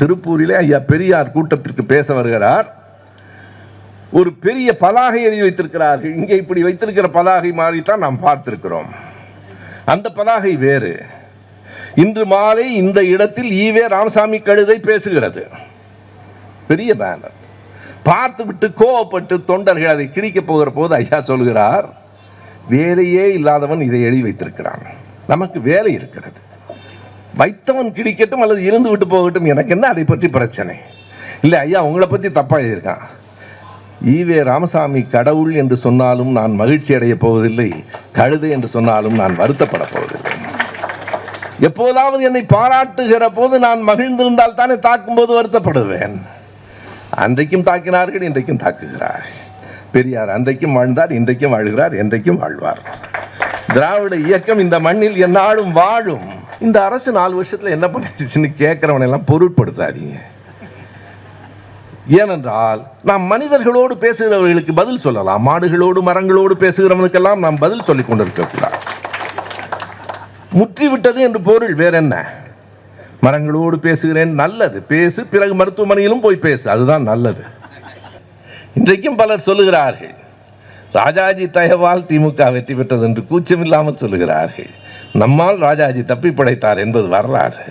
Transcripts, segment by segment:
திருப்பூரிலே ஐயா பெரியார் கூட்டத்திற்கு பேச வருகிறார். ஒரு பெரிய பதாகை எழுதி வைத்திருக்கிறார்கள். இங்கே இப்படி வைத்திருக்கிற பதாகை மாதிரித்தான் நாம் பார்த்திருக்கிறோம். அந்த பதாகை வேறு. இன்று மாலை இந்த இடத்தில் ஈவே ராமசாமி கழுதை பேசுகிறது. பெரிய பேனர் பார்த்து விட்டு கோவப்பட்டு தொண்டர்கள் அதை கிழிக்கப் போகிற போது ஐயா சொல்கிறார், வேலையே இல்லாதவன் இதை எழுதி வைத்திருக்கிறான், நமக்கு வேலை இருக்கிறது, வைத்தவன் கிடிக்கட்டும் அல்லது இருந்து விட்டு போகட்டும், எனக்கு என்ன அதை பற்றி பிரச்சனை இல்லை. ஐயா உங்களை பற்றி தப்பாக எழுதியிருக்கான். ஈவே ராமசாமி கடவுள் என்று சொன்னாலும் நான் மகிழ்ச்சி அடைய போவதில்லை, கழுதை என்று சொன்னாலும் நான் வருத்தப்பட போவதில்லை. எப்போதாவது என்னை பாராட்டுகிற போது நான் மகிழ்ந்திருந்தால் தானே தாக்கும்போது வருத்தப்படுவேன். அன்றைக்கும் தாக்கினார்கள், இன்றைக்கும் தாக்குகிறார். பெரியார் அன்றைக்கும் வாழ்ந்தார், இன்றைக்கும் வாழ்கிறார், என்றைக்கும் வாழ்வார். திராவிட இயக்கம் இந்த மண்ணில் எந்நாளும் வாழும். இந்த அரசு 4 வருஷத்தில் என்ன பண்ணிடுச்சுன்னு கேட்கிறவனை எல்லாம் பொருட்படுத்தாதீங்க. ஏனென்றால் நாம் மனிதர்களோடு பேசுகிறவர்களுக்கு பதில் சொல்லலாம், மாடுகளோடு மரங்களோடு பேசுகிறவனுக்கெல்லாம் நாம் பதில் சொல்லிக் கொண்டிருக்கக்கூடாது. முற்றிவிட்டது என்று பொருள் வேற என்ன? மரங்களோடு பேசுகிறேன், நல்லது, பேசு, பிறகு மருத்துவமனையிலும் போய் பேசு, அதுதான் நல்லது. இன்றைக்கும் பலர் சொல்லுகிறார்கள், ராஜாஜி தயவால் திமுக வெற்றி பெற்றது என்று கூச்சமில்லாமல் சொல்லுகிறார்கள். நம்மால் ராஜாஜி தப்பி படைத்தார் என்பது வரலாறு.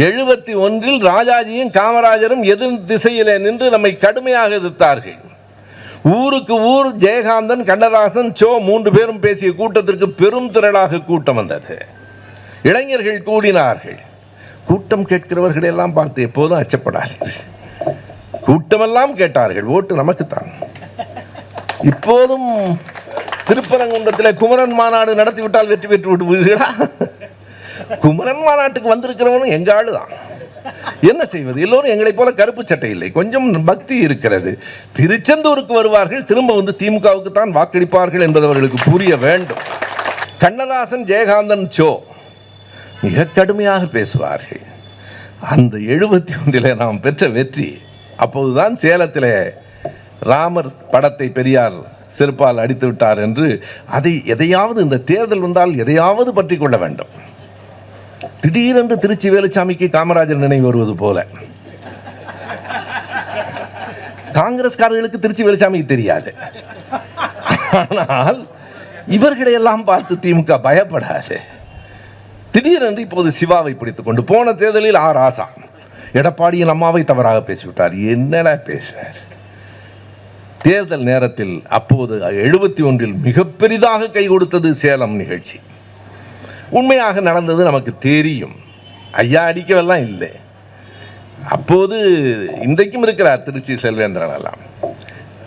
71 ராஜாஜியும் காமராஜரும் எதிர் திசையிலே நின்று நம்மை கடுமையாக எதிர்த்தார்கள். ஊருக்கு ஊர் ஜெயகாந்தன், கண்ணதாசன், சோ 3 பேரும் பேசிய கூட்டத்திற்கு பெரும் திரளாக கூட்டம் வந்தது. இளைஞர்கள் கூடினார்கள். கூட்டம் கேட்கிறவர்கள் எல்லாம் பார்த்து எப்போதும் அச்சப்படாதீர்கள். கூட்டமெல்லாம் கேட்டார்கள், ஓட்டு நமக்குத்தான். இப்போதும் திருப்பரங்குன்றத்தில் குமரன் மாநாடு நடத்திவிட்டால் வெற்றி பெற்று விடுவீர்களா? குமரன் மாநாட்டுக்கு வந்திருக்கிறவனும் எங்க ஆளு தான். என்ன செய்வது? எல்லோரும் எங்களை போல கருப்பு சட்டை இல்லை, கொஞ்சம் பக்தி இருக்கிறது. திருச்செந்தூருக்கு வருவார்கள், திரும்ப வந்து திமுகவுக்கு தான் வாக்களிப்பார்கள் என்பது அவர்களுக்கு புரிய வேண்டும். கண்ணதாசன், ஜெயகாந்தன், சோ மிக கடுமையாக பேசுவார்கள். அந்த 71 நாம் பெற்ற வெற்றி. அப்போதுதான் சேலத்தில் ராமர் படத்தை பெரியார் செருப்பால் அடித்து விட்டார் என்று அதை எதையாவது இந்த தேர்தல் வந்தால் எதையாவது பற்றி கொள்ள வேண்டும். திடீரென்று திருச்சி வேலுச்சாமிக்கு காமராஜர் நினைவு வருவது போல. காங்கிரஸ்காரர்களுக்கு திருச்சி வேலுச்சாமிக்கு தெரியாது, ஆனால் இவர்களை எல்லாம் பார்த்து திமுக பயப்படாது. திடீரென்று இப்போது சிவாவை பிடித்துக் கொண்டு, போன தேர்தலில் ராசா எடப்பாடியின் அம்மாவை தவறாக பேசிவிட்டார். என்னடா பேசினார்? தேர்தல் நேரத்தில் அப்போது 71 மிக பெரிதாக கை கொடுத்தது சேலம் நிகழ்ச்சி. உண்மையாக நடந்தது நமக்கு தெரியும். ஐயா அடிக்கவெல்லாம் இல்லை. அப்போது இன்றைக்கும் இருக்கிறார் திருச்சி செல்வேந்திரன் எல்லாம்.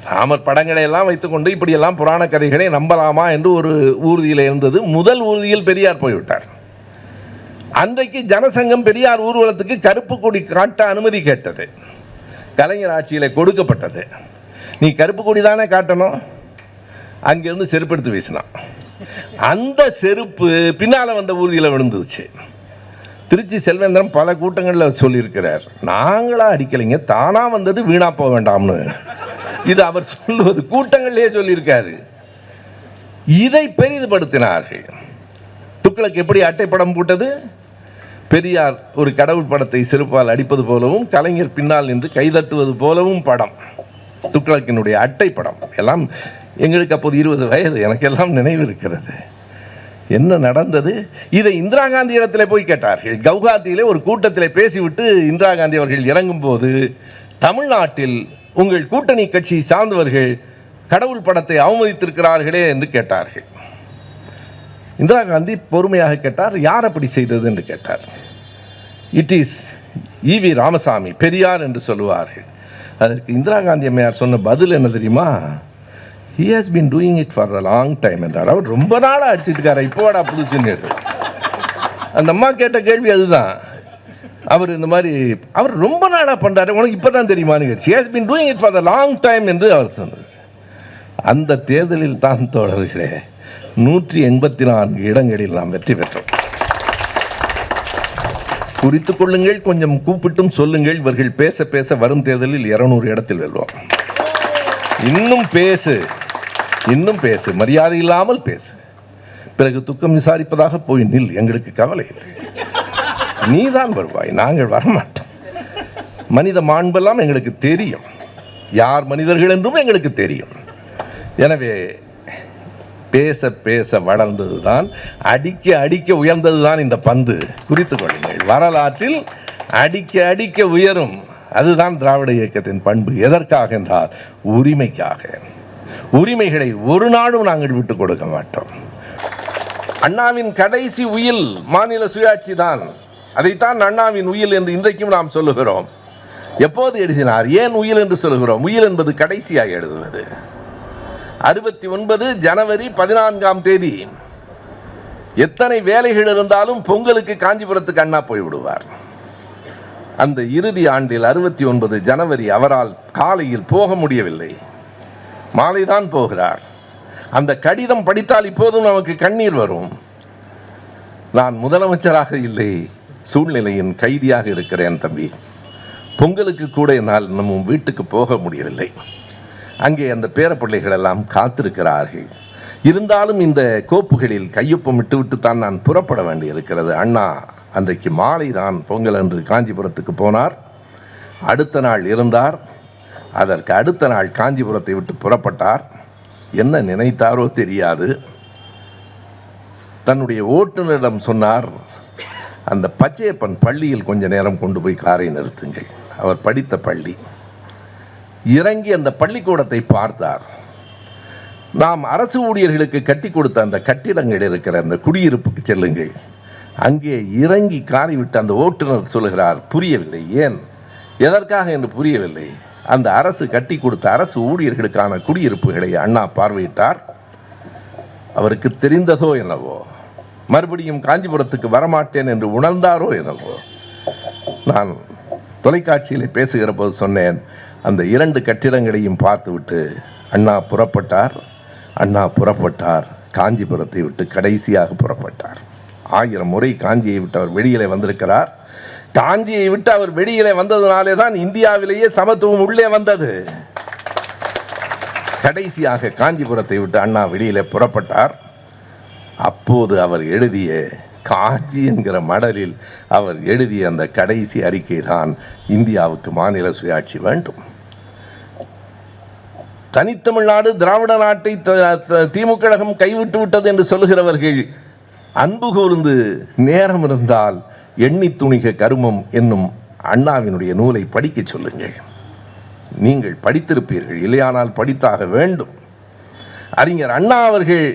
ராமர் படங்களை எல்லாம் வைத்துக்கொண்டு இப்படியெல்லாம் புராண கதைகளை நம்பலாமா என்று ஒரு ஊர்தியில் இருந்தது. முதல் ஊர்தியில் பெரியார் போய்விட்டார். அன்றைக்கு ஜனசங்கம் பெரியார் ஊர்வலத்துக்கு கருப்பு கொடி காட்ட அனுமதி கேட்டது. கலைஞர் ஆட்சியில் கொடுக்கப்பட்டது. நீ கருப்பு கொடி தானே காட்டணும். அங்கிருந்து செருப்பு எடுத்து வீசினான். அந்த செருப்பு பின்னால் வந்த ஊர்தியில் விழுந்துச்சு. திருச்சி செல்வேந்திரன் பல கூட்டங்களில் சொல்லியிருக்கிறார், நாங்களா அடிக்கலைங்க, தானா வந்தது, வீணா போக வேண்டாம்னு. இது அவர் சொல்லுவது கூட்டங்களிலேயே சொல்லியிருக்காரு. இதை பெரிதுபடுத்தினார்கள். துக்ளக் எப்படி அட்டைப்படம் போட்டது? பெரியார் ஒரு கடவுள் படத்தை செருப்பால் அடிப்பது போலவும் கலைஞர் பின்னால் நின்று கைதட்டுவது போலவும் படம். துக்ளக்கினுடைய அட்டை படம் எல்லாம். எங்களுக்கு அப்போது 20 வயது, எனக்கு எல்லாம் நினைவு இருக்கிறது. என்ன நடந்தது? இதை இந்திரா காந்தி இடத்துல போய் கேட்டார்கள். கவுஹாத்தியிலே ஒரு கூட்டத்தில் பேசிவிட்டு இந்திரா காந்தி அவர்கள் இறங்கும் போது, தமிழ்நாட்டில் உங்கள் கூட்டணி கட்சி சார்ந்தவர்கள் கடவுள் படத்தை அவமதித்திருக்கிறார்களே என்று கேட்டார்கள். இந்திரா காந்தி பொறுமையாக கேட்டார், யார் அப்படி செய்தது என்று கேட்டார். It is EV Ramasamy, Periyar என்று சொல்லுவார்கள். அதற்கு இந்திரா காந்தி அம்மையார் சொன்ன பதில் என்ன தெரியுமா? he has been doing it for a long time என்றார். அவர் ரொம்ப நாளாக அடிச்சுட்டு இருக்காரு, இப்போடா புதுசுன்னு. அந்த அம்மா கேட்ட கேள்வி அதுதான். அவர் இந்த மாதிரி அவர் ரொம்ப நாளாக பண்ணுறாரு, உனக்கு இப்போ தான் தெரியுமான்னு கேட்டு, he has been doing it for the long time என்று அவர் சொன்னார். அந்த தேர்தலில் தான் தோழர்களே 184 இடங்களில் நாம் வெற்றி பெற்றோம். குறித்துக் கொள்ளுங்கள், கொஞ்சம் கூப்பிட்டும் சொல்லுங்கள். இவர்கள் பேச பேச வரும் தேர்தலில் 200 இடத்தில் வெல்வோம். இன்னும் பேசு, இன்னும் பேசு, மரியாதை இல்லாமல் பேசு. பிறகு துக்கம் விசாரிப்பதாக போய் நில், எங்களுக்கு கவலை இல்லை. நீதான் வருவாய், நாங்கள் வரமாட்டோம். மனித மாண்பெல்லாம் எங்களுக்கு தெரியும், யார் மனிதர்கள் என்றும் எங்களுக்கு தெரியும். எனவே பேச பேச வளர்ந்தது தான், அடிக்க அடிக்க உயர்ந்தது தான் இந்த பந்து. குறித்து கொள்ளுங்கள், வரலாற்றில் அடிக்க அடிக்க உயரும். அதுதான் திராவிட இயக்கத்தின் பண்பு. எதற்காக என்றால் உரிமைக்காக. உரிமைகளை ஒரு நாளும் நாங்கள் விட்டுக் கொடுக்க மாட்டோம். அண்ணாவின் கடைசி உயில் மாநில சுயாட்சி தான். அதைத்தான் அண்ணாவின் உயில் என்று இன்றைக்கும் நாம் சொல்லுகிறோம். எப்போது எழுதினார்? ஏன் உயில் என்று சொல்லுகிறோம்? உயில் என்பது கடைசியாக எழுதுவது. 69 ஜனவரி 14 எத்தனை வேலைகள் இருந்தாலும் பொங்கலுக்கு காஞ்சிபுரத்துக்கு அண்ணா போய்விடுவார். அந்த இறுதி ஆண்டில் 69 ஜனவரி அவரால் காலையில் போக முடியவில்லை, மாலைதான் போகிறார். அந்த கடிதம் படித்தால் இப்போதும் நமக்கு கண்ணீர் வரும். நான் முதலமைச்சராக இல்லை, சூழ்நிலையின் கைதியாக இருக்கிறேன் தம்பி. பொங்கலுக்கு கூட என்னால் நம்ம வீட்டுக்கு போக முடியவில்லை. அங்கே அந்த பேரப்பிள்ளைகள் எல்லாம் காத்திருக்கிறார்கள். இருந்தாலும் இந்த கோப்புகளில் கையொப்பமிட்டு விட்டுத்தான் நான் புறப்பட வேண்டி இருக்கிறது. அண்ணா அன்றைக்கு மாலை தான் பொங்கல் அன்று காஞ்சிபுரத்துக்கு போனார். அடுத்த நாள் இருந்தார். அதற்கு அடுத்த நாள் காஞ்சிபுரத்தை விட்டு புறப்பட்டார். என்ன நினைத்தாரோ தெரியாது, தன்னுடைய ஓட்டுநரிடம் சொன்னார், அந்த பச்சையப்பன் பள்ளியில் கொஞ்ச நேரம் கொண்டு போய் காரை நிறுத்துங்கள். அவர் படித்த பள்ளி. இறங்கி அந்த பள்ளிக்கூடத்தை பார்த்தார். நாம் அரசு ஊழியர்களுக்கு கட்டி கொடுத்த அந்த கட்டிடங்கள் இருக்கிற அந்த குடியிருப்புக்கு செல்லுங்கள். அங்கே இறங்கி காரை விட்டு அந்த ஓட்டுநர் சொல்லுகிறார், புரியவில்லை. ஏன், எதற்காக என்று புரியவில்லை. அந்த அரசு கட்டி கொடுத்த அரசு ஊழியர்களுக்கான குடியிருப்புகளை அண்ணா பார்வையிட்டார். அவருக்கு தெரிந்ததோ என்னவோ, மறுபடியும் காஞ்சிபுரத்துக்கு வரமாட்டேன் என்று உணர்ந்தாரோ என்னவோ. நான் தொலைக்காட்சியில் பேசுகிற போது சொன்னேன், அந்த 2 கட்டிடங்களையும் பார்த்துவிட்டு அண்ணா புறப்பட்டார். அண்ணா புறப்பட்டார், காஞ்சிபுரத்தை விட்டு கடைசியாக புறப்பட்டார். 1000 முறை காஞ்சியை விட்டு அவர் வெளியிலே வந்திருக்கிறார். காஞ்சியை விட்டு அவர் வெளியிலே வந்ததுனாலே தான் இந்தியாவிலேயே சமத்துவம் உள்ளே வந்தது. கடைசியாக காஞ்சிபுரத்தை விட்டு அண்ணா வெளியிலே புறப்பட்டார். அப்போது அவர் எழுதிய காஞ்சி என்கிற மடலில் அவர் எழுதிய அந்த கடைசி அறிக்கை தான் இந்தியாவுக்கு மாநில சுயாட்சி வேண்டும். தனித்தமிழ்நாடு திராவிட நாட்டை திமுக கழகம் கைவிட்டு விட்டது என்று சொல்லுகிறவர்கள் அன்பு கூர்ந்து நேரம் இருந்தால் எண்ணி துணிக கருமம் என்னும் அண்ணாவினுடைய நூலை படிக்க சொல்லுங்கள். நீங்கள் படித்திருப்பீர்கள், இல்லையானால் படித்தாக வேண்டும். அறிஞர் அண்ணா அவர்கள்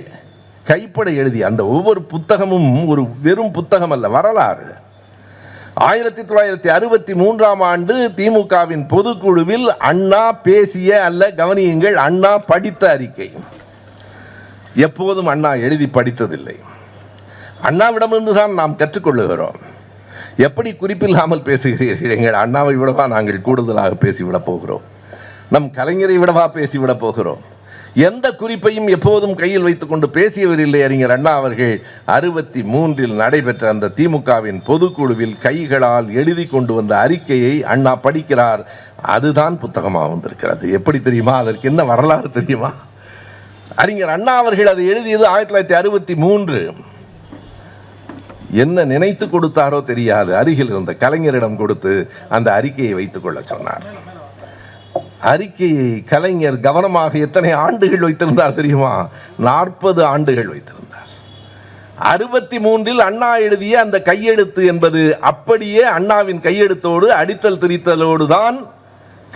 கைப்பட எழுதிய அந்த ஒவ்வொரு புத்தகமும் ஒரு வெறும் புத்தகம் அல்ல, வரலாறு. 1963 திமுகவின் பொதுக்குழுவில் அண்ணா பேசிய அல்ல, கவனியுங்கள், அண்ணா படித்த அறிக்கை. எப்போதும் அண்ணா எழுதி படித்ததில்லை. அண்ணாவிடமிருந்து தான் நாம் கற்றுக்கொள்ளுகிறோம். எப்படி குறிப்பில்லாமல் பேசுகிறீர்கள்? எங்கள் அண்ணாவை விடவா நாங்கள் கூடுதலாக பேசிவிடப் போகிறோம்? நம் கலைஞரை விடவா பேசிவிடப் போகிறோம்? எந்த குறிப்பையும் எப்போதும் கையில் வைத்துக்கொண்டு பேசியவரில்லை அறிஞர் அண்ணா அவர்கள். 63 நடைபெற்ற அந்த திமுகவின் பொதுக்குழுவில் கைகளால் எழுதி கொண்டு வந்த அறிக்கையை அண்ணா படிக்கிறார். அதுதான் புத்தகமாக வந்திருக்கிறது. எப்படி தெரியுமா? அதற்கு என்ன வரலாறு தெரியுமா? அறிஞர் அண்ணா அவர்கள் அதை எழுதியது 1963. என்ன நினைத்து கொடுத்தாரோ தெரியாது, அருகில் இருந்த கலைஞரிடம் கொடுத்து அந்த அறிக்கையை வைத்துக் கொள்ள சொன்னார். அறிக்கையை கலைஞர் கவனமாக எத்தனை ஆண்டுகள் வைத்திருந்தார் தெரியுமா? 40 ஆண்டுகள் வைத்திருந்தார். 63 அண்ணா எழுதிய அந்த கையெழுத்து என்பது அப்படியே அண்ணாவின் கையெழுத்தோடு அடித்தல் திரித்தலோடு தான்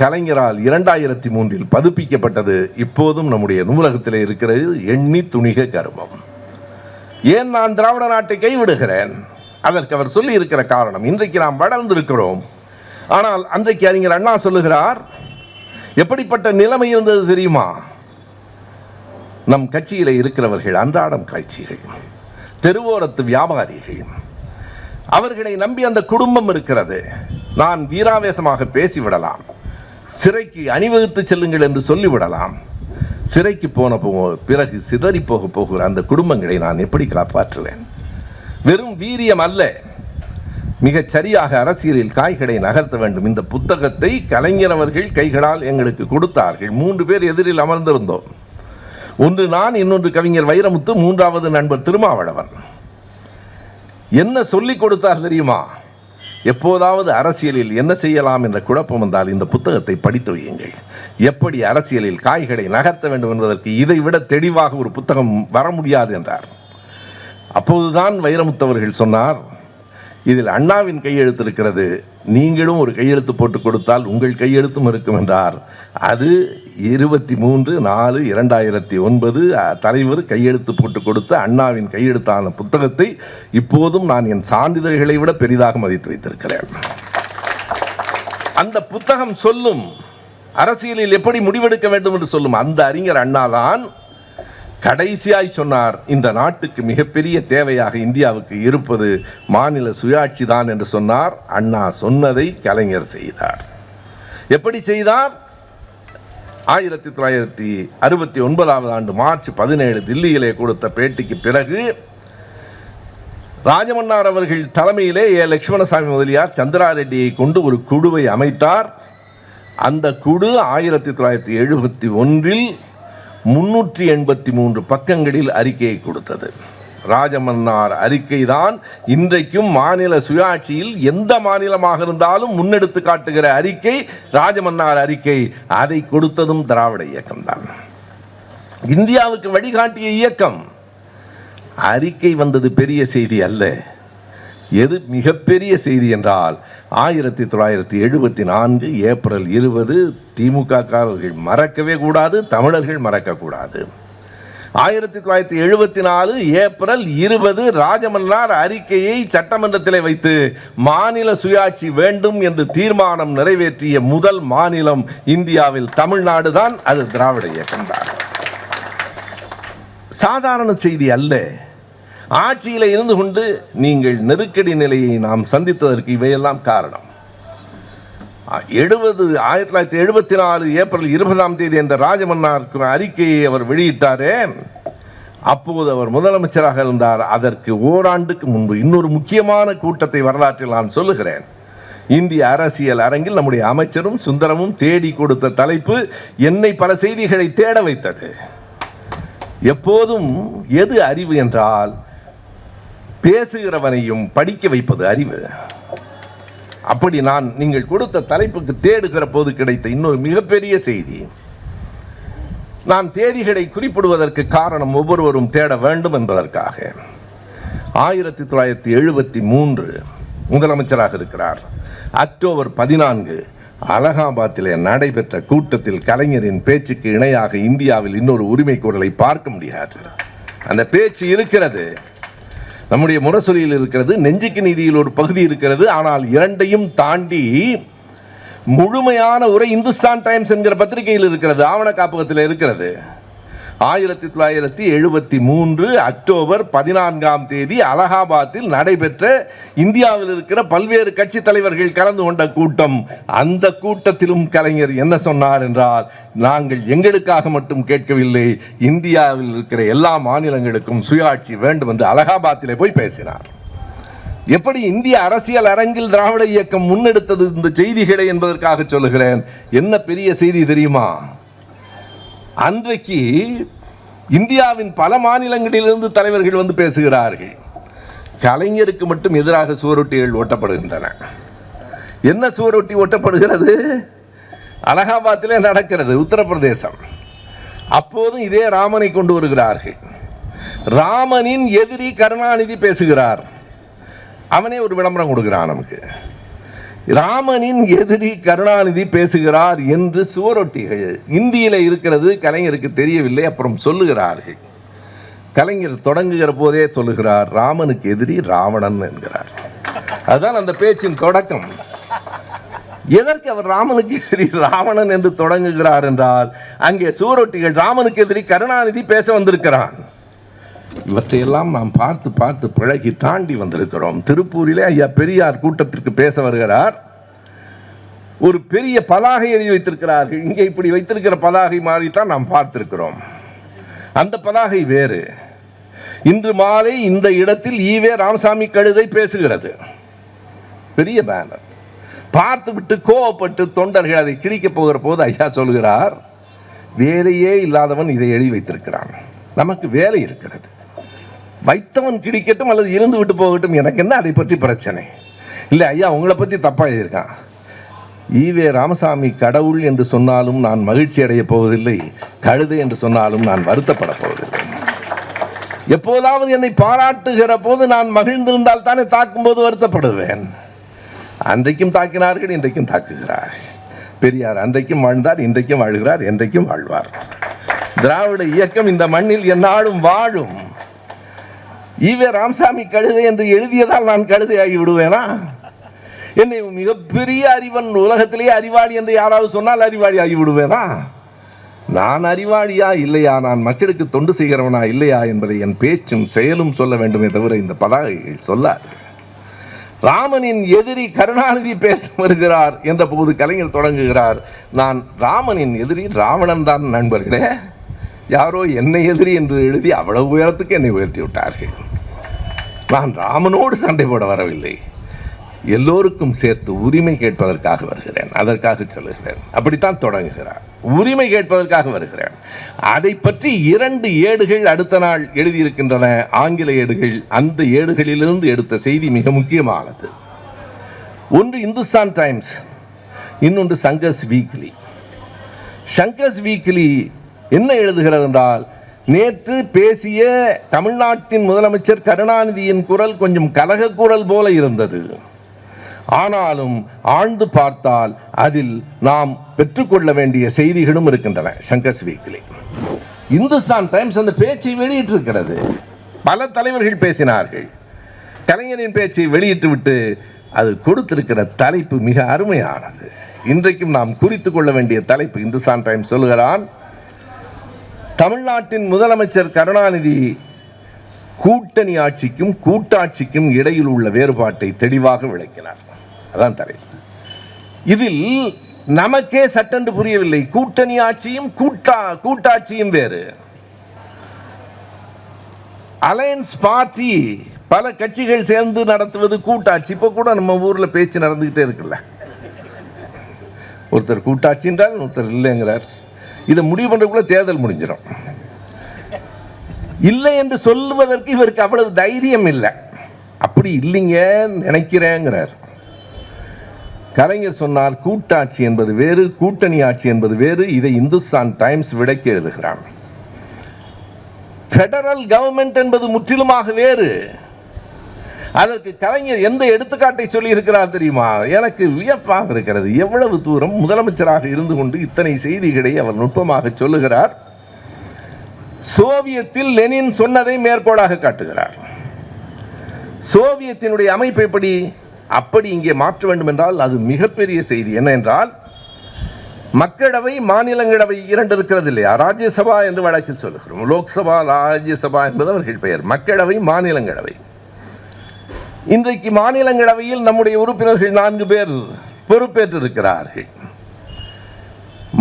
கலைஞரால் 2003 பதிப்பிக்கப்பட்டது. இப்போதும் நம்முடைய நூலகத்தில் இருக்கிறது. எண்ணி துணிக கருமம். ஏன் நான் திராவிட நாட்டை கைவிடுகிறேன்? அதற்கு அவர் சொல்லி இருக்கிற காரணம், இன்றைக்கு நாம் வளர்ந்திருக்கிறோம். ஆனால் அன்றைக்கு அறிஞர் அண்ணா சொல்லுகிறார், எப்படிப்பட்ட நிலைமை இருந்தது தெரியுமா? நம் கட்சியில் இருக்கிறவர்கள் அன்றாடம் காட்சிகள், தெருவோரத்து வியாபாரிகள், அவர்களை நம்பி அந்த குடும்பம் இருக்கிறது. நான் வீராவேசமாக பேசிவிடலாம், சிறைக்கு அணிவகுத்து செல்லுங்கள் என்று சொல்லிவிடலாம். சிறைக்கு போன பிறகு சிதறி போகிற அந்த குடும்பங்களை நான் எப்படி காப்பாற்றுவேன்? வெறும் வீரியம் அல்ல, மிகச் சரியாக அரசியலில் காய்களை நகர்த்த வேண்டும். இந்த புத்தகத்தை கலைஞர் அவர்கள் கைகளால் எங்களுக்கு கொடுத்தார்கள். 3 பேர் எதிரில் அமர்ந்திருந்தோம். ஒன்று நான், இன்னொன்று கவிஞர் வைரமுத்து, 3வது நண்பர் திருமாவளவன். என்ன சொல்லிக் கொடுத்தார் தெரியுமா? எப்போதாவது அரசியலில் என்ன செய்யலாம் என்ற குழப்பம் வந்தால் இந்த புத்தகத்தை படித்து வையுங்கள். எப்படி அரசியலில் காய்களை நகர்த்த வேண்டும் என்பதற்கு இதைவிட தெளிவாக ஒரு புத்தகம் வர முடியாது என்றார். அப்போதுதான் வைரமுத்து அவர்கள் சொன்னார், இதில் அண்ணாவின் கையெழுத்து இருக்கிறது, நீங்களும் ஒரு கையெழுத்து போட்டு கொடுத்தால் உங்கள் கையெழுத்தும் இருக்கும் என்றார். அது 23/4/2009 தலைவர் கையெழுத்து போட்டு கொடுத்த அண்ணாவின் கையெழுத்தான புத்தகத்தை இப்போதும் நான் என் சான்றிதழ்களை விட பெரிதாக மதித்து வைத்திருக்கிறேன். அந்த புத்தகம் சொல்லும் அரசியலில் எப்படி முடிவெடுக்க வேண்டும் என்று சொல்லும். அந்த அறிஞர் அண்ணாதான் கடைசியாய் சொன்னார், இந்த நாட்டுக்கு மிகப்பெரிய தேவையாக இந்தியாவுக்கு இருப்பது மாநில சுயாட்சி தான் என்று சொன்னார். அண்ணா சொன்னதை கலைஞர் செய்தார். எப்படி செய்தார்? 1969 மார்ச் 17 தில்லியிலே கொடுத்த பேட்டிக்கு பிறகு ராஜமன்னார் அவர்கள் தலைமையிலே லட்சுமணசாமி முதலியார் சந்திரா ரெட்டியை கொண்டு ஒரு குழுவை அமைத்தார். அந்த குழு 1971 383 பக்கங்களில் அறிக்கையை கொடுத்தது. ராஜமன்னார் அறிக்கை தான் இன்றைக்கும் மாநில சுயாட்சியில் எந்த மாநிலமாக இருந்தாலும் முன்னெடுத்து காட்டுகிற அறிக்கை ராஜமன்னார் அறிக்கை. அதை கொடுத்ததும் திராவிட இயக்கம்தான், இந்தியாவுக்கு வழிகாட்டிய இயக்கம். அறிக்கை வந்தது பெரிய செய்தி அல்ல. எது மிகப்பெரிய செய்தி என்றால் 1974 ஏப்ரல் 20 திமுககாரர்கள் மறக்கவே கூடாது, தமிழர்கள் மறக்கக்கூடாது. 1974 ஏப்ரல் 20 ராஜமன்னார் அறிக்கையை சட்டமன்றத்தில் வைத்து மாநில சுயாட்சி வேண்டும் என்று தீர்மானம் நிறைவேற்றிய முதல் மாநிலம் இந்தியாவில் தமிழ்நாடு தான். அது திராவிட இயக்கம்தான். சாதாரண செய்தி அல்ல. ஆட்சியில் இருந்து கொண்டு நீங்கள் நெருக்கடி நிலையை நாம் சந்தித்ததற்கு இவையெல்லாம் காரணம். 1974 ஏப்ரல் 20 என்ற ராஜமன்னார் அறிக்கையை அவர் வெளியிட்டாரே, அப்போது அவர் முதலமைச்சராக இருந்தார். அதற்கு ஓராண்டுக்கு முன்பு இன்னொரு முக்கியமான கூட்டத்தை வரலாற்றில் நான் சொல்லுகிறேன். இந்திய அரசியல் அரங்கில் நம்முடைய அமைச்சரும் சுந்தரமும் தேடி கொடுத்த தலைப்பு என்னை பல செய்திகளை தேட வைத்தது. எப்போதும் எது அறிவு என்றால் பேசுகிறவனையும் படிக்க வைப்பது அறிவு. அப்படி நான் நீங்கள் கொடுத்த தலைப்புக்கு தேடுகிற போது கிடைத்த இன்னொரு மிகப்பெரிய செய்தி. நான் தேதிகளை குறிப்பிடுவதற்கு காரணம் ஒவ்வொருவரும் தேட வேண்டும் என்பதற்காக. 1973 முதலமைச்சராக இருக்கிறார். அக்டோபர் 14 அலகாபாத்திலே நடைபெற்ற கூட்டத்தில் கலைஞரின் பேச்சுக்கு இணையாக இந்தியாவில் இன்னொரு உரிமை குரலை பார்க்க முடியாது. அந்த பேச்சு இருக்கிறது, நம்முடைய முரசொலியில் இருக்கிறது, நெஞ்சுக்கு நீதியில் ஒரு பகுதி இருக்கிறது. ஆனால் இரண்டையும் தாண்டி முழுமையான உரை இந்துஸ்தான் டைம்ஸ் என்கிற பத்திரிகையில் இருக்கிறது, ஆவண காப்பகத்தில் இருக்கிறது. 1973 அக்டோபர் 14 அலகாபாத்தில் நடைபெற்ற இந்தியாவில் இருக்கிற பல்வேறு கட்சி தலைவர்கள் கலந்து கொண்ட கூட்டம். அந்த கூட்டத்திலும் கலைஞர் என்ன சொன்னார் என்றால், நாங்கள் எங்களுக்காக மட்டும் கேட்கவில்லை, இந்தியாவில் இருக்கிற எல்லா மாநிலங்களுக்கும் சுயாட்சி வேண்டும் என்று அலகாபாத்திலே போய் பேசினார். எப்படி இந்திய அரசியல் அரங்கில் திராவிட இயக்கம் முன்னெடுத்தது இந்த செய்திகளை என்பதற்காக சொல்லுகிறேன். என்ன பெரிய செய்தி தெரியுமா? அன்றைக்கு இந்தியாவின் பல மாநிலங்களிலிருந்து தலைவர்கள் வந்து பேசுகிறார்கள். கலைஞருக்கு மட்டும் எதிராக சுவரொட்டிகள் ஒட்டப்படுகின்றன. என்ன சுவரொட்டி ஒட்டப்படுகிறது? அலகாபாத்திலே நடக்கிறது, உத்தரப்பிரதேசம். அப்போதும் இதே ராமனை கொண்டு வருகிறார்கள். ராமனின் எதிரி கருணாநிதி பேசுகிறார். அவனே ஒரு விளம்பரம் கொடுக்கிறான் நமக்கு. ராமனின் எதிரி கருணாநிதி பேசுகிறார் என்று சுவரொட்டிகள் இந்தியில இருக்கிறது. கலைஞருக்கு தெரியவில்லை, அப்புறம் சொல்லுகிறார்கள். கலைஞர் தொடங்குகிற போதே சொல்லுகிறார், ராமனுக்கு எதிரி ராவணன் என்கிறார். அதுதான் அந்த பேச்சின் தொடக்கம். எதற்கு அவர் ராமனுக்கு எதிரி ராவணன் என்று தொடங்குகிறார் என்றால், அங்கே சுவரொட்டிகள் ராமனுக்கு எதிரி கருணாநிதி பேச வந்திருக்கிறான். இவற்றையெல்லாம் நாம் பார்த்து பார்த்து பழகி தாண்டி வந்திருக்கிறோம். திருப்பூரிலே ஐயா பெரியார் கூட்டத்திற்கு பேச வருகிறார். ஒரு பெரிய பதாகை எழுதி வைத்திருக்கிறார்கள். இங்கே இப்படி வைத்திருக்கிற பதாகை மாதிரித்தான் நாம் பார்த்திருக்கிறோம். அந்த பதாகை வேறு. இன்று மாலை இந்த இடத்தில் ஈவே ராமசாமி கழுதை பேசுகிறது. பெரிய பேனர். பார்த்து விட்டு கோவப்பட்டு தொண்டர்கள் அதை கிழிக்கப் போகிற போது ஐயா சொல்கிறார், வேலையே இல்லாதவன் இதை எழுதி வைத்திருக்கிறான், நமக்கு வேலை இருக்கிறது, வைத்தவன் கிடிக்கட்டும் அல்லது இருந்து விட்டு போகட்டும், எனக்கு என்ன அதை பற்றி பிரச்சனை. இல்லை ஐயா, உங்களை பற்றி தப்பாக எழுதியிருக்கான். ஈவே ராமசாமி கடவுள் என்று சொன்னாலும் நான் மகிழ்ச்சி அடையப் போவதில்லை, கழுதை என்று சொன்னாலும் நான் வருத்தப்பட போவதில்லை. எப்போதாவது என்னை பாராட்டுகிற போது நான் மகிழ்ந்திருந்தால் தானே தாக்கும்போது வருத்தப்படுவேன். அன்றைக்கும் தாக்கினார்கள், இன்றைக்கும் தாக்குகிறார். பெரியார் அன்றைக்கும் வாழ்ந்தார், இன்றைக்கும் வாழ்கிறார், என்றைக்கும் வாழ்வார். திராவிட இயக்கம் இந்த மண்ணில் எந்நாளும் வாழும். ஈவே ராமசாமி கழுதை என்று எழுதியதால் நான் கழுதையாகி விடுவேனா? என்னை மிகப்பெரிய அறிவன், உலகத்திலேயே அறிவாளி என்று யாராவது சொன்னால் அறிவாளி ஆகி விடுவேனா? நான் அறிவாளியா இல்லையா, நான் மக்களுக்கு தொண்டு செய்கிறவனா இல்லையா என்பதை என் பேச்சும் செயலும் சொல்ல வேண்டுமே தவிர இந்த பதாகைகள் சொல்லாது. ராமனின் எதிரி கருணாநிதி பேச வருகிறார் என்ற போது கலைஞர் தொடங்குகிறார், நான் ராமனின் எதிரி ராவணன் தான் நண்பர்களே. யாரோ என்னை எதிரி என்று எழுதி அவ்வளவு உயரத்துக்கு என்னை உயர்த்தி விட்டார்கள். நான் ராமனோடு சண்டை போட வரவில்லை, எல்லோருக்கும் சேர்த்து உரிமை கேட்பதற்காக வருகிறேன், அதற்காக சொல்லுகிறேன். அப்படித்தான் தொடங்குகிறார். உரிமை கேட்பதற்காக வருகிறேன். அதை பற்றி 2 ஏடுகள் அடுத்த நாள் எழுதியிருக்கின்றன, ஆங்கில ஏடுகள். அந்த ஏடுகளிலிருந்து எடுத்த செய்தி மிக முக்கியமானது. ஒன்று இந்துஸ்தான் டைம்ஸ், இன்னொன்று சங்கர்ஸ் வீக்லி. சங்கர்ஸ் வீக்லி என்ன எழுதுகிறது என்றால், நேற்று பேசிய தமிழ்நாட்டின் முதலமைச்சர் கருணாநிதியின் குரல் கொஞ்சம் கலக குரல் போல இருந்தது. ஆனாலும் ஆழ்ந்து பார்த்தால் அதில் நாம் பெற்றுக்கொள்ள வேண்டிய செய்திகளும் இருக்கின்றன. சங்கர்ஸ் வீக்லி. இந்துஸ்தான் டைம்ஸ் அந்த பேச்சை வெளியிட்டிருக்கிறது. பல தலைவர்கள் பேசினார்கள். கலைஞரின் பேச்சை வெளியிட்டு விட்டு அது கொடுத்திருக்கிற தலைப்பு மிக அருமையானது. இன்றைக்கும் நாம் குறித்து கொள்ள வேண்டிய தலைப்பு. இந்துஸ்தான் டைம்ஸ் சொல்லுகிறான், தமிழ்நாட்டின் முதலமைச்சர் கருணாநிதி கூட்டணி ஆட்சிக்கும் கூட்டாட்சிக்கும் இடையில் உள்ள வேறுபாட்டை தெளிவாக விளக்கினார். அதான் தலைப்பு. இதில் நமக்கே சட்டென்று புரியவில்லை. கூட்டணி ஆட்சியும் கூட்டாட்சியும் வேறு. அலையன்ஸ் பார்ட்டி, பல கட்சிகள் சேர்ந்து நடத்துவது கூட்டாட்சி. இப்போ கூட நம்ம ஊரில் பேச்சு நடந்துகிட்டே இருக்குல்ல, ஒருத்தர் கூட்டாட்சி என்றால் ஒருத்தர் இல்லைங்கிறார். இதை முடிவு பண்ணுறதுக்குள்ள தேர்தல் முடிஞ்சிடும். இல்லை என்று சொல்லுவதற்கு இவருக்கு அவ்வளவு தைரியம் இல்லை. அப்படி இல்லைங்க நினைக்கிறேங்கிறார். கலைஞர் சொன்னார், கூட்டாட்சி என்பது வேறு, கூட்டணி ஆட்சி என்பது வேறு. இதை இந்துஸ்தான் டைம்ஸ் விளக்கி எழுதுகிறான். ஃபெடரல் கவர்மெண்ட் என்பது முற்றிலுமாக வேறு. அதற்கு கலைஞர் எந்த எடுத்துக்காட்டை சொல்லி இருக்கிறார் தெரியுமா? எனக்கு வியப்பாக இருக்கிறது. எவ்வளவு தூரம் முதலமைச்சராக இருந்து கொண்டு இத்தனை செய்திகளை அவர் நுட்பமாக சொல்லுகிறார். சோவியத்தில் லெனின் சொன்னதை மேற்கோளாக காட்டுகிறார். சோவியத்தினுடைய அமைப்பு எப்படி, அப்படி இங்கே மாற்ற வேண்டும் என்றால் அது மிகப்பெரிய செய்தி. என்ன என்றால், மக்களவை மாநிலங்களவை 2 இருக்கிறது இல்லையா? ராஜ்யசபா என்று வழக்கில் சொல்லுகிறோம். லோக்சபா, ராஜ்யசபா என்பது அவர்கள் பெயர். மக்களவை, மாநிலங்களவை. இன்றைக்கு மாநிலங்களவையில் நம்முடைய உறுப்பினர்கள் 4 பேர் பொறுப்பேற்றிருக்கிறார்கள்.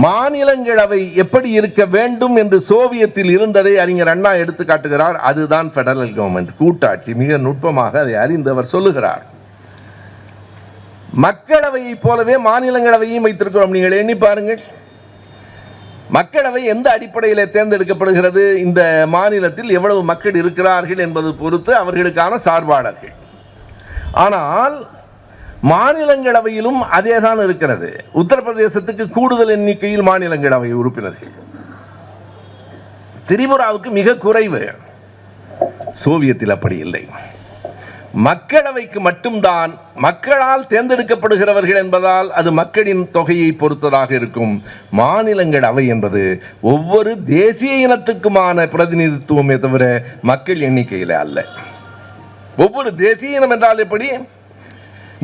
மாநிலங்களவை எப்படி இருக்க வேண்டும் என்று சோவியத்தில் இருந்ததை அறிஞர் அண்ணா எடுத்து காட்டுகிறார். அதுதான் ஃபெடரல் கவர்மெண்ட், கூட்டாட்சி. மிக நுட்பமாக அதை அறிந்தவர் சொல்லுகிறார். மக்களவையை போலவே மாநிலங்களவையும் வைத்திருக்கிறோம். நீங்கள் எண்ணி பாருங்கள், மக்களவை எந்த அடிப்படையில் தேர்ந்தெடுக்கப்படுகிறது? இந்த மாநிலத்தில் எவ்வளவு மக்கள் இருக்கிறார்கள் என்பது பொறுத்து அவர்களுக்கான சார்பாளர்கள். ஆனால் மாநிலங்களவையிலும் அதே தான் இருக்கிறது. உத்தரப்பிரதேசத்துக்கு கூடுதல் எண்ணிக்கையில் மாநிலங்களவை உறுப்பினர்கள், திரிபுராவுக்கு மிக குறைவு. சோவியத்தில் அப்படி இல்லை. மக்களவைக்கு மட்டும்தான் மக்களால் தேர்ந்தெடுக்கப்படுகிறவர்கள் என்பதால் அது மக்களின் தொகையை பொறுத்ததாக இருக்கும். மாநிலங்களவை என்பது ஒவ்வொரு தேசிய இனத்துக்குமான பிரதிநிதித்துவமே தவிர மக்கள் எண்ணிக்கையில் அல்ல. ஒவ்வொரு தேசிய இனம் என்றால் எப்படி?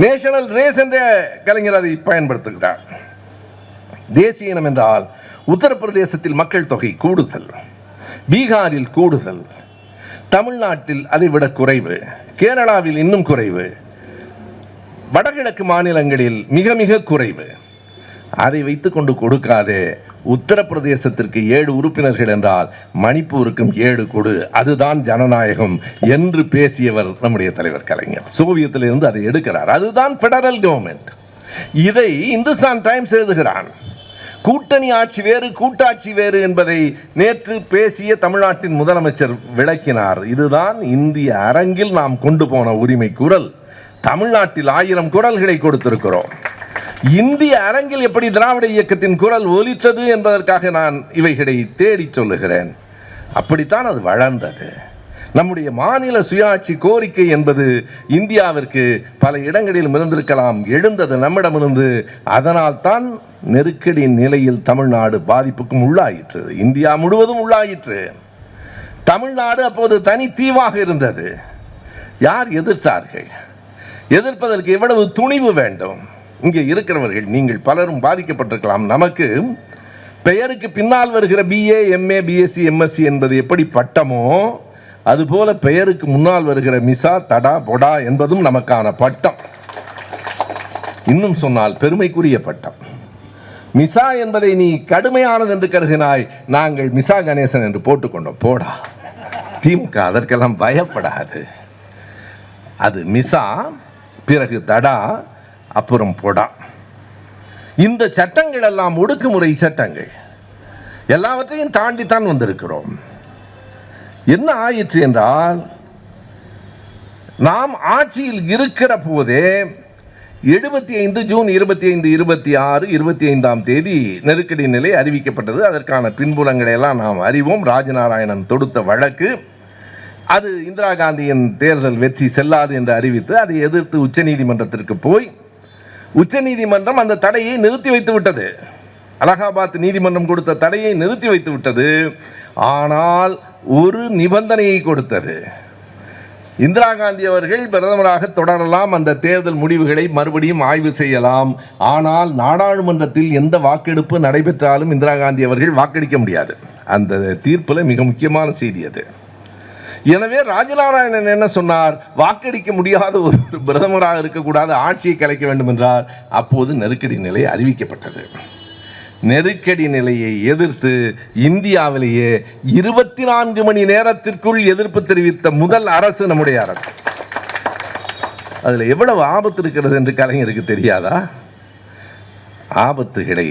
நேஷனல் ரேஸ் என்ற கலைஞர் அதை பயன்படுத்துகிறார். தேசிய இனம் என்றால் உத்தரப்பிரதேசத்தில் மக்கள் தொகை கூடுதல், பீகாரில் கூடுதல், தமிழ்நாட்டில் அதை விட குறைவு, கேரளாவில் இன்னும் குறைவு, வடகிழக்கு மாநிலங்களில் மிக மிக குறைவு. அதை வைத்துக்கொண்டு கொடுக்காதே. உத்தரப்பிரதேசத்திற்கு 7 உறுப்பினர்கள் என்றால் மணிப்பூருக்கும் 7 கொடு, அதுதான் ஜனநாயகம் என்று பேசியவர் நம்முடைய தலைவர் கலைஞர். சோவியத்திலிருந்து அதை எடுக்கிறார். அதுதான் ஃபெடரல் கவர்மெண்ட். இதை இந்துஸ்தான் டைம்ஸ் எழுதுகிறான். கூட்டணி ஆட்சி வேறு, கூட்டாட்சி வேறு என்பதை நேற்று பேசிய தமிழ்நாட்டின் முதலமைச்சர் விளக்கினார். இதுதான் இந்திய அரங்கில் நாம் கொண்டு போன உரிமை குரல். தமிழ்நாட்டில் 1000 குரல்களை கொடுத்திருக்கிறோம். இந்திய அரங்கில் எப்படி திராவிட இயக்கத்தின் குரல் ஒலித்தது என்பதற்காக நான் இவைகளை தேடி சொல்லுகிறேன். அப்படித்தான் அது வளர்ந்தது. நம்முடைய மாநில சுயாட்சி கோரிக்கை என்பது இந்தியாவிற்கு பல இடங்களில் இருந்திருக்கலாம், எழுந்தது நம்மிடமிருந்து. அதனால் தான் நெருக்கடி நிலையில் தமிழ்நாடு பாதிப்புக்கும் உள்ளாயிற்று, இந்தியா முழுவதும் உள்ளாயிற்று. தமிழ்நாடு அப்போது தனி தீவாக இருந்தது. யார் எதிர்த்தார்கள்? எதிர்ப்பதற்கு எவ்வளவு துணிவு வேண்டும்? இங்கே இருக்கிறவர்கள் நீங்கள் பலரும் பாதிக்கப்பட்டிருக்கலாம். நமக்கு பெயருக்கு பின்னால் வருகிற BA, MA, BSc, MSc என்பது எப்படி பட்டமோ அதுபோல பெயருக்கு முன்னால் வருகிற மிசா, தடா, பொடா என்பதும் நமக்கான பட்டம். இன்னும் சொன்னால் பெருமைக்குரிய பட்டம். மிசா என்பதை நீ கடுமையானது என்று கருதினாய், நாங்கள் மிசா கணேசன் என்று போட்டுக்கொண்டோம். போடா. திமுக அதற்கெல்லாம் பயப்படாது. அது மிசா, பிறகு தடா, அப்புறம் பொடா. இந்த சட்டங்கள் எல்லாம் ஒடுக்குமுறை சட்டங்கள். எல்லாவற்றையும் தாண்டித்தான் வந்திருக்கிறோம். என்ன ஆயிற்று என்றால், நாம் ஆட்சியில் இருக்கிற போதே 75 ஜூன் 25, 26, 25ஆம் தேதி நெருக்கடி நிலை அறிவிக்கப்பட்டது. அதற்கான பின்புலங்களை எல்லாம் நாம் அறிவோம். ராஜநாராயணன் தொடுத்த வழக்கு, அது இந்திரா காந்தியின் தேர்தல் வெற்றி செல்லாது என்று அறிவித்து அதை எதிர்த்து உச்சநீதிமன்றத்திற்கு போய் உச்சநீதிமன்றம் அந்த தடையை நிறுத்தி வைத்து விட்டது. அலகாபாத் நீதிமன்றம் கொடுத்த தடையை நிறுத்தி வைத்து விட்டது. ஆனால் ஒரு நிபந்தனையை கொடுத்தது. இந்திரா காந்தி அவர்கள் பிரதமராக தொடரலாம், அந்த தேர்தல் முடிவுகளை மறுபடியும் ஆய்வு செய்யலாம். ஆனால் நாடாளுமன்றத்தில் எந்த வாக்கெடுப்பு நடைபெற்றாலும் இந்திரா காந்தி அவர்கள் வாக்களிக்க முடியாது. அந்த தீர்ப்பில் மிக முக்கியமான செய்தி அது. எனவே ராஜநாராயணன் என்ன சொன்னார்? வாக்களிக்க முடியாத ஒரு பிரதமராக இருக்கக்கூடாது, ஆட்சியை கலைக்க வேண்டும் என்றார். அப்போது நெருக்கடி நிலை அறிவிக்கப்பட்டது. நெருக்கடி நிலையை எதிர்த்து இந்தியாவிலேயே 24 மணி நேரத்திற்குள் எதிர்ப்பு தெரிவித்த முதல் அரசு நம்முடைய அரசு. அதில் எவ்வளவு ஆபத்து இருக்கிறது என்று கலைஞருக்கு தெரியாதா? ஆபத்துகளை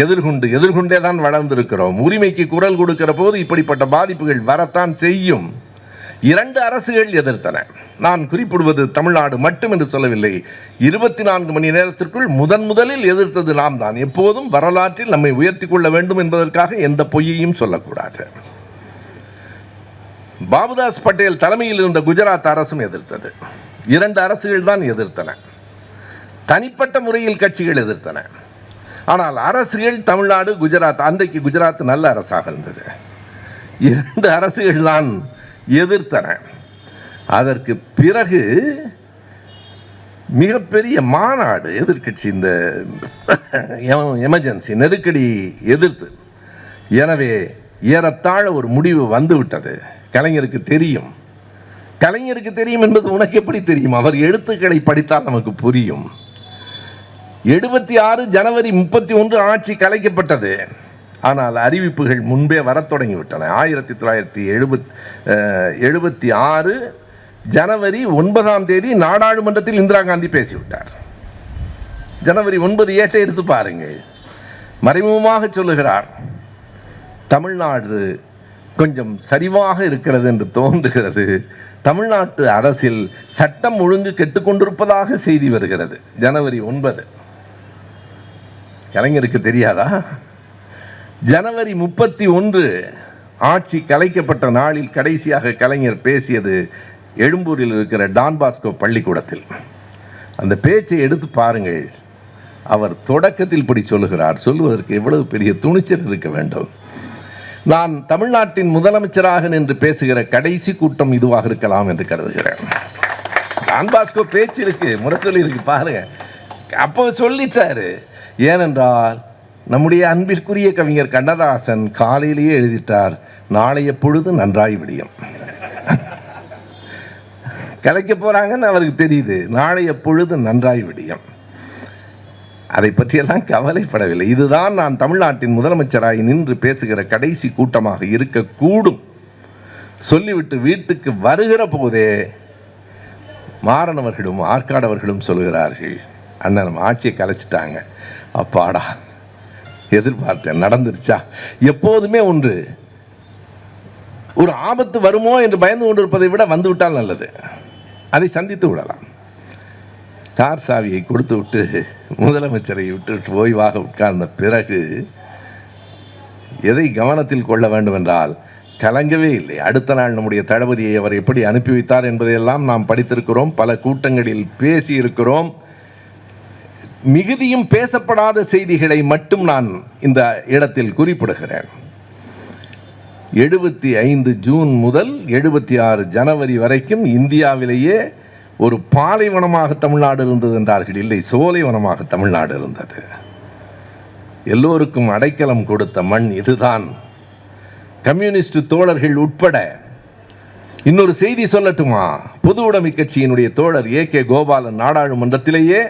எதிர்கொண்டே தான் வளர்ந்திருக்கிறோம். உரிமைக்கு குரல் கொடுக்கிற போது இப்படிப்பட்ட பாதிப்புகள் வரத்தான் செய்யும். 2 அரசுகள் எதிர்த்தன. நான் குறிப்பிடுவது தமிழ்நாடு மட்டும் என்று சொல்லவில்லை. 24 மணி நேரத்திற்குள் முதலில் எதிர்த்தது நாம் தான். எப்போதும் வரலாற்றில் நம்மை உயர்த்தி கொள்ள வேண்டும் என்பதற்காக எந்த பொய்யையும் சொல்லக்கூடாது. பாபுதாஸ் பட்டேல் தலைமையில் இருந்த குஜராத் அரசும் எதிர்த்தது. 2 அரசுகள் தான் எதிர்த்தன. தனிப்பட்ட முறையில் கட்சிகள் எதிர்த்தன. ஆனால் அரசுகள் தமிழ்நாடு, குஜராத், அன்றைக்கு குஜராத் நல்ல அரசாக இருந்தது. 2 அரசுகள் தான் எதிர்த்தன. அதற்கு பிறகு மிகப்பெரிய மாநாடு, எதிர்க்கட்சி இந்த எமர்ஜென்சி நெருக்கடி எதிர்த்து. எனவே ஏறத்தாழ ஒரு முடிவு வந்துவிட்டது. கலைஞருக்கு தெரியும். கலைஞருக்கு தெரியும் என்பது உனக்கு எப்படி தெரியும்? அவர் எழுத்துக்களை படித்தால் நமக்கு புரியும். 76 ஜனவரி 31 ஆட்சி கலைக்கப்பட்டது. ஆனால் அறிவிப்புகள் முன்பே வரத் தொடங்கிவிட்டன. 1976 ஜனவரி 9ஆம் தேதி நாடாளுமன்றத்தில் இந்திரா காந்தி பேசிவிட்டார். ஜனவரி 9 ஏட்டை எடுத்து பாருங்கள். மறைமுகமாக சொல்லுகிறார், தமிழ்நாடு கொஞ்சம் சரிவாக இருக்கிறது என்று தோன்றுகிறது. தமிழ்நாட்டு அரசில் சட்டம் ஒழுங்கு கெட்டுக்கொண்டிருப்பதாக செய்தி வருகிறது. ஜனவரி 9. கலைஞருக்கு தெரியாதா? ஜனவரி 31 ஆட்சி கலைக்கப்பட்ட நாளில் கடைசியாக கலைஞர் பேசியது எழும்பூரில் இருக்கிற டான் பாஸ்கோ பள்ளிக்கூடத்தில். அந்த பேச்சை எடுத்து பாருங்கள். அவர் தொடக்கத்தில் இப்படி சொல்லுகிறார். சொல்லுவதற்கு எவ்வளவு பெரிய துணிச்சல் இருக்க வேண்டும். நான் தமிழ்நாட்டின் முதலமைச்சராக நின்று பேசுகிற கடைசி கூட்டம் இதுவாக இருக்கலாம் என்று கருதுகிறேன். டான் பாஸ்கோ பேச்சு இருக்கு, முரசொலி இருக்கு, பாருங்க. அப்போ சொல்லிட்டாரு. ஏனென்றால் நம்முடைய அன்பிற்குரிய கவிஞர் கண்ணதாசன் காலையிலேயே எழுதிட்டார், நாளைய பொழுது நன்றாய் விடியும். கலைக்க போறாங்கன்னு அவருக்கு தெரியுது. நாளைய பொழுது நன்றாய் விடியும். அதை பற்றியெல்லாம் கவலைப்படவில்லை. இதுதான் நான் தமிழ்நாட்டின் முதலமைச்சராய் நின்று பேசுகிற கடைசி கூட்டமாக இருக்கக்கூடும். சொல்லிவிட்டு வீட்டுக்கு வருகிற போதே மாறனவர்களும் ஆற்காடவர்களும் சொல்கிறார்கள், அண்ணன் நம்ம ஆட்சியை கலைச்சிட்டாங்க. அப்பாடா, எதிர்பார்த்தேன், நடந்துருச்சா? எப்போதுமே ஒன்று, ஒரு ஆபத்து வருமோ என்று பயந்து கொண்டிருப்பதை விட வந்துவிட்டால் நல்லது. அதை சந்தித்து விடலாம். கார் சாவியை கொடுத்து விட்டு முதலமைச்சரை விட்டு ஓய்வாக உட்கார்ந்த பிறகு எதை கவனத்தில் கொள்ள வேண்டும் என்றால் கலங்கவே இல்லை. அடுத்த நாள் நம்முடைய தளபதியை அவர் எப்படி அனுப்பி வைத்தார் என்பதையெல்லாம் நாம் படித்திருக்கிறோம், பல கூட்டங்களில் பேசியிருக்கிறோம். மிகுதியும் பேசப்படாத செய்திகளை மட்டும் நான் இந்த இடத்தில் குறிப்பிடுகிறேன். 75 ஜூன் முதல் 76 ஜனவரி வரைக்கும் இந்தியாவிலேயே ஒரு பாலைவனமாக தமிழ்நாடு இருந்தது என்றார்கள். இல்லை, சோலைவனமாக தமிழ்நாடு இருந்தது. எல்லோருக்கும் அடைக்கலம் கொடுத்த மண் இதுதான். கம்யூனிஸ்ட் தோழர்கள் உட்பட. இன்னொரு செய்தி சொல்லட்டுமா? பொது உடைமை கட்சியினுடைய தோழர் AK கோபாலன் நாடாளுமன்றத்திலேயே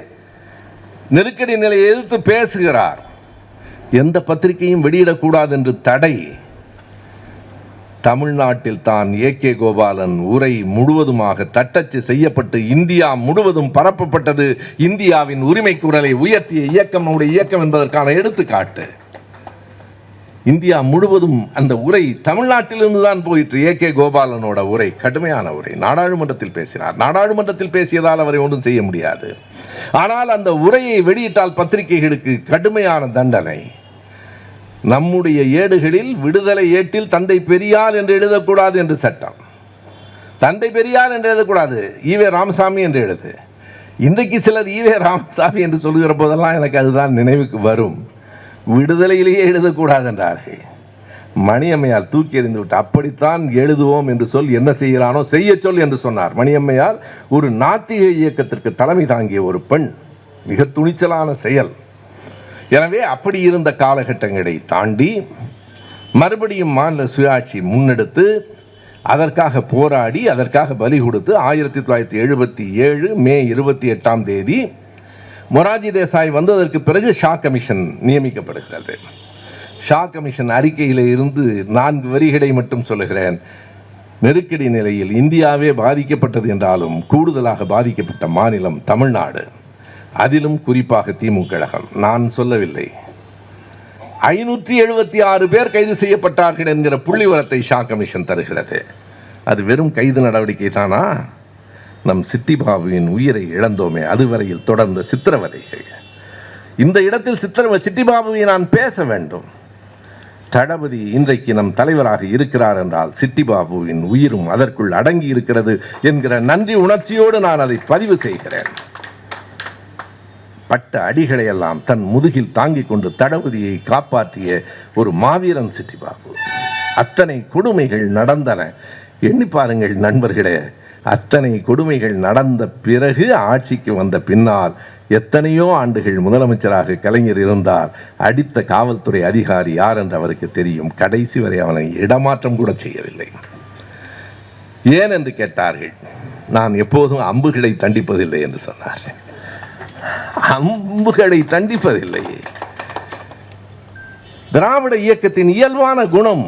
நெருக்கடி நிலையை எதிர்த்து பேசுகிறார். எந்த பத்திரிகையும் வெளியிடக்கூடாது என்று தடை. தமிழ்நாட்டில் தான் AK கோபாலன் உரை முழுவதுமாக தட்டச்சு செய்யப்பட்டு இந்தியா முழுவதும் பரப்பப்பட்டது. இந்தியாவின் உரிமை குரலை உயர்த்திய இயக்கம் நம்முடைய இயக்கம் என்பதற்கான எடுத்துக்காட்டு. இந்தியா முழுவதும் அந்த உரை தமிழ்நாட்டிலிருந்து தான் போயிற்று. AK கோபாலனோட உரை கடுமையான உரை. நாடாளுமன்றத்தில் பேசினார். நாடாளுமன்றத்தில் பேசியதால் அவரை ஒன்றும் செய்ய முடியாது. ஆனால் அந்த உரையை வெளியிட்டால் பத்திரிகைகளுக்கு கடுமையான தண்டனை. நம்முடைய ஏடுகளில் விடுதலை ஏட்டில் தந்தை பெரியார் என்று எழுதக்கூடாது என்று சட்டம். தந்தை பெரியார் என்று எழுதக்கூடாது, ஈவே ராமசாமி என்று எழுது. இன்றைக்கு சிலர் ஈவே ராமசாமி என்று சொல்லுகிற போதெல்லாம் எனக்கு அதுதான் நினைவுக்கு வரும். விடுதலையிலேயே எழுதக்கூடாது என்றார்கள். மணியம்மையார் தூக்கி எறிந்து விட்டு அப்படித்தான் எழுதுவோம் என்று சொல், என்ன செய்கிறானோ செய்ய சொல் என்று சொன்னார். மணியம்மையார் ஒரு நாத்திக இயக்கத்திற்கு தலைமை தாங்கிய ஒரு பெண். மிக துணிச்சலான செயல். எனவே அப்படி இருந்த காலகட்டங்களை தாண்டி மறுபடியும் மாநில சுயாட்சி முன்னெடுத்து அதற்காக போராடி அதற்காக பலி கொடுத்து 1977 மே 28 மொரார்ஜி தேசாய் வந்ததற்கு பிறகு ஷா கமிஷன் நியமிக்கப்படுகிறது. ஷா கமிஷன் அறிக்கையில் இருந்து 4 வரிகளை மட்டும் சொல்லுகிறேன். நெருக்கடி நிலையில் இந்தியாவே பாதிக்கப்பட்டது என்றாலும் கூடுதலாக பாதிக்கப்பட்ட மாநிலம் தமிழ்நாடு, அதிலும் குறிப்பாக திமுக கழகம். நான் சொல்லவில்லை. 576 பேர் கைது செய்யப்பட்டார்கள் என்கிற புள்ளிவரத்தை ஷா கமிஷன் தருகிறது. அது வெறும் கைது நடவடிக்கை தானா? நம் சிட்டிபாபுவின் உயிரை இழந்தோமே, அதுவரையில் தொடர்ந்த சித்திரவதைகள். இந்த இடத்தில் சிட்டிபாபுவை நான் பேச வேண்டும். தளபதி இன்றைக்கு நம் தலைவராக இருக்கிறார் என்றால் சிட்டிபாபுவின் உயிரும் அதற்குள் அடங்கி இருக்கிறது என்கிற நன்றி உணர்ச்சியோடு நான் அதை பதிவு செய்கிறேன். பட்ட அடிகளை எல்லாம் தன் முதுகில் தாங்கிக் கொண்டு தளபதியை காப்பாற்றிய ஒரு மாவீரன் சிட்டிபாபு. அத்தனை கொடுமைகள் நடந்தன. எண்ணி பாருங்கள் நண்பர்களே, அத்தனை கொடுமைகள் நடந்த பிறகு ஆட்சிக்கு வந்த பின்னால் எத்தனையோ ஆண்டுகள் முதலமைச்சராக கலைஞர் இருந்தார். அடித்த காவல்துறை அதிகாரி யார் என்று அவருக்கு தெரியும். கடைசி வரை அவனை இடமாற்றம் கூட செய்யவில்லை. ஏன் என்று கேட்டார்கள். நான் எப்போதும் அம்புகளை தண்டிப்பதில்லை என்று சொன்னார். அம்புகளை தண்டிப்பதில்லை. திராவிட இயக்கத்தின் இயல்பான குணம்.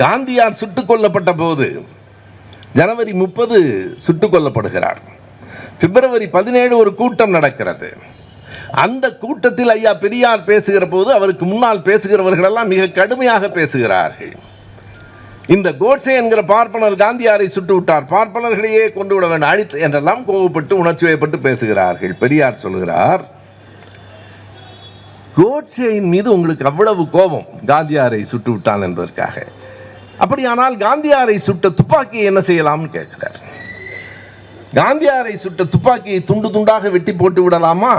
காந்தியார் சுட்டுக் கொல்லப்பட்ட போது ஜனவரி 30 சுட்டுக் கொல்லப்படுகிறார். பிப்ரவரி 17 ஒரு கூட்டம் நடக்கிறது. அந்த கூட்டத்தில் ஐயா பெரியார் பேசுகிற போது அவருக்கு முன்னால் பேசுகிறவர்கள் எல்லாம் மிக கடுமையாக பேசுகிறார்கள். இந்த கோட்சே என்கிற பார்ப்பனர் காந்தியாரை சுட்டு விட்டார், பார்ப்பனர்களையே கொண்டு விட வேண்டும், அழித்து என்றெல்லாம் கோபப்பட்டு உணர்ச்சி வயப்பட்டு பேசுகிறார்கள். பெரியார் சொல்கிறார், கோட்சேயின் மீது உங்களுக்கு அவ்வளவு கோபம் காந்தியாரை சுட்டு விட்டான் என்பதற்காக. அப்படியானால் காந்தியாரை சுட்ட துப்பாக்கியை என்ன செய்யலாம்னு கேட்கிறார். காந்தியாரை சுட்ட துப்பாக்கியை துண்டு துண்டாக வெட்டி போட்டு விடலாமா?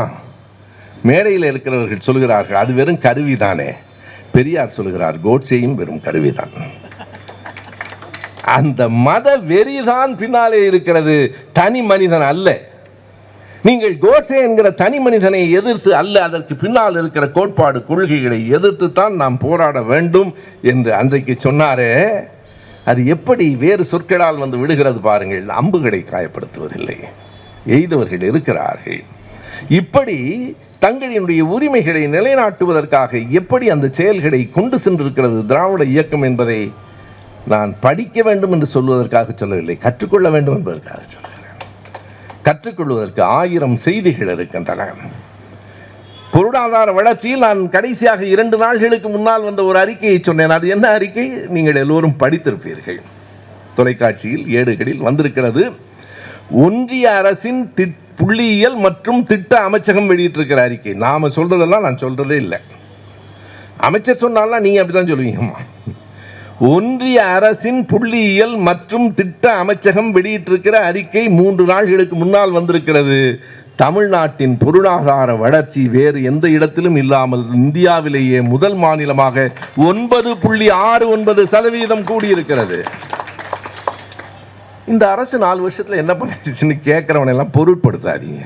மேடையில் இருக்கிறவர்கள் சொல்கிறார்கள், அது வெறும் கருவிதானே. பெரியார் சொல்கிறார், கோட்சேயும் வெறும் கருவிதான். அந்த மத வெறிதான் பின்னாலே இருக்கிறது, தனி மனிதன் அல்ல. நீங்கள் கோட்சே என்கிற தனி மனிதனை எதிர்த்து அல்ல, அதற்கு பின்னால் இருக்கிற கோட்பாடு கொள்கைகளை எதிர்த்து தான் நாம் போராட வேண்டும் என்று அன்றைக்கு சொன்னாரே. அது எப்படி வேறு சொற்களால் வந்து விடுகிறது பாருங்கள். அம்புகளை காயப்படுத்துவதில்லை, எய்தவர்கள் இருக்கிறார்கள். இப்படி தங்களினுடைய உரிமைகளை நிலைநாட்டுவதற்காக எப்படி அந்த செயல்களை கொண்டு சென்றிருக்கிறது திராவிட இயக்கம் என்பதை நான் படிக்க வேண்டும் என்று சொல்வதற்காக சொல்லவில்லை, கற்றுக்கொள்ள வேண்டும் என்பதற்காக சொல்கிறேன். கற்றுக்கொள்வதற்கு 1000 செய்திகள் இருக்கின்றன. பொருளாதார வளர்ச்சியில் நான் கடைசியாக 2 நாள்களுக்கு முன்னால் வந்த ஒரு அறிக்கையை சொன்னேன். அது என்ன அறிக்கை? நீங்கள் எல்லோரும் படித்திருப்பீர்கள். தொலைக்காட்சியில் ஏடுகளில் வந்திருக்கிறது. ஒன்றிய அரசின் புள்ளியியல் மற்றும் திட்ட அமைச்சகம் வெளியிட்டிருக்கிற அறிக்கை. நாம சொல்றதெல்லாம் நான் சொல்றதே இல்லை. அமைச்சர் சொன்னாலும் நீங்க அப்படிதான் சொல்லுவீங்கம்மா. ஒன்றிய அரசின் புள்ளியியல் மற்றும் திட்ட அமைச்சகம் வெளியிட்டிருக்கிற அறிக்கை 3 நாட்களுக்கு முன்னால் வந்திருக்கிறது. தமிழ்நாட்டின் பொருளாதார வளர்ச்சி வேறு எந்த இடத்திலும் இல்லாமல் இந்தியாவிலேயே முதல் மாநிலமாக 9.69% கூடியிருக்கிறது. இந்த அரசு 4 வருஷத்துல என்ன பண்ணிடுச்சுன்னு கேட்கிறவனை எல்லாம் பொருட்படுத்தாதீங்க.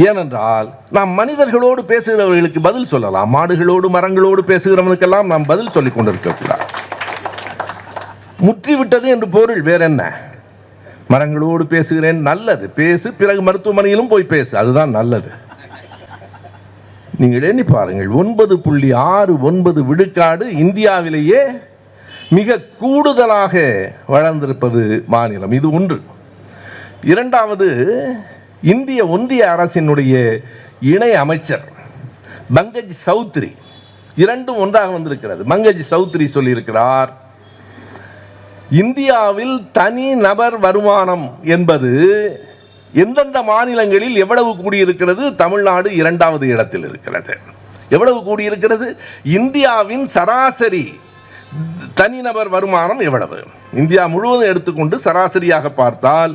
ஏனென்றால் நாம் மனிதர்களோடு பேசுகிறவர்களுக்கு பதில் சொல்லலாம், மாடுகளோடு மரங்களோடு பேசுகிறவனுக்கெல்லாம் நாம் பதில் சொல்லிக் கொண்டிருக்கக்கூடாது. முற்றிவிட்டது என்று பொருள் வேற என்ன? மரங்களோடு பேசுகிறேன், நல்லது, பேசு, பிறகு மருத்துவமனையிலும் போய் பேசு, அதுதான் நல்லது. நீங்கள் எண்ணி பாருங்கள், 9.69 விழுக்காடு இந்தியாவிலேயே மிக கூடுதலாக வளர்ந்திருப்பது மாநிலம். இது ஒன்று. இரண்டாவது, இந்திய ஒன்றிய அரசினுடைய இணை அமைச்சர் பங்கஜ் சௌத்ரி, இரண்டும் ஒன்றாக வந்திருக்கிறது. பங்கஜ் சௌத்ரி சொல்லியிருக்கிறார், இந்தியாவில் தனி நபர் வருமானம் என்பது எந்தெந்த மாநிலங்களில் எவ்வளவு கூடியிருக்கிறது? தமிழ்நாடு 2வது இடத்தில் இருக்கிறது. எவ்வளவு கூடியிருக்கிறது? இந்தியாவின் சராசரி தனிநபர் வருமானம் எவ்வளவு? இந்தியா முழுவதும் எடுத்துக்கொண்டு சராசரியாக பார்த்தால்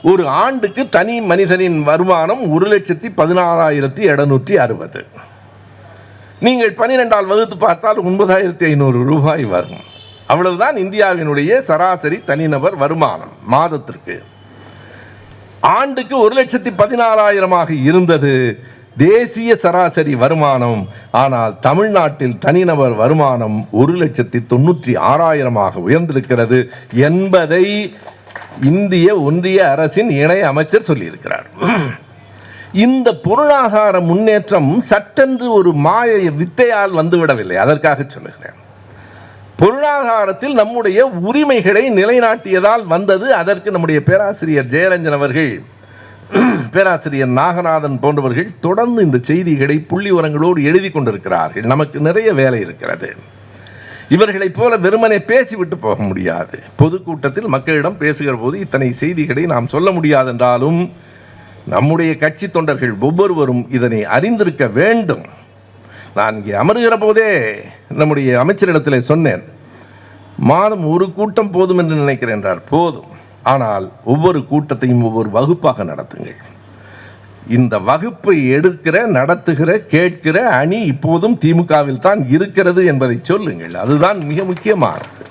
ஒரு ஆண்டுக்கு தனி மனிதனின் வருமானம் 1,16,760. நீங்கள் 12ஆல் வகுத்து பார்த்தால் 9,500 ரூபாய் வரும். அவ்வளவுதான் இந்தியாவினுடைய சராசரி தனிநபர் வருமானம் மாதத்திற்கு. ஆண்டுக்கு 1,16,000 இருந்தது தேசிய சராசரி வருமானம். ஆனால் தமிழ்நாட்டில் தனிநபர் வருமானம் 1,96,000 உயர்ந்திருக்கிறது என்பதை இந்திய ஒன்றிய அரசின் இணை அமைச்சர் சொல்லியிருக்கிறார். இந்த பொருளாதார முன்னேற்றம் சட்டென்று ஒரு மாய வித்தையால் வந்துவிடவில்லை. அதற்காக சொல்லுகிறேன், பொருளாதாரத்தில் நம்முடைய உரிமைகளை நிலைநாட்டியதால் வந்தது. அதற்கு நம்முடைய பேராசிரியர் ஜெயரஞ்சன் அவர்கள், பேராசிரியர் நாகநாதன் போன்றவர்கள் தொடர்ந்து இந்த செய்திகளை புள்ளி உரங்களோடு எழுதி கொண்டிருக்கிறார்கள். நமக்கு நிறைய வேலை இருக்கிறது. இவர்களைப் போல வெறுமனே பேசிவிட்டு போக முடியாது. பொதுக்கூட்டத்தில் மக்களிடம் பேசுகிற போது இத்தனை செய்திகளை நாம் சொல்ல முடியாது என்றாலும் நம்முடைய கட்சி தொண்டர்கள் ஒவ்வொருவரும் இதனை அறிந்திருக்க வேண்டும். நான் இங்கே அமருகிற போதே நம்முடைய அமைச்சரிடத்தில் சொன்னேன், மாதம் ஒரு கூட்டம் போதும் என்று நினைக்கிறேன் என்றார். போதும், ஆனால் ஒவ்வொரு கூட்டத்தையும் ஒவ்வொரு வகுப்பாக நடத்துங்கள். இந்த வகுப்பை எடுக்கிற, நடத்துகிற, கேட்கிற அணி இப்போதும் திமுகவில் தான் இருக்கிறது என்பதை சொல்லுங்கள். அதுதான் மிக முக்கியமானது.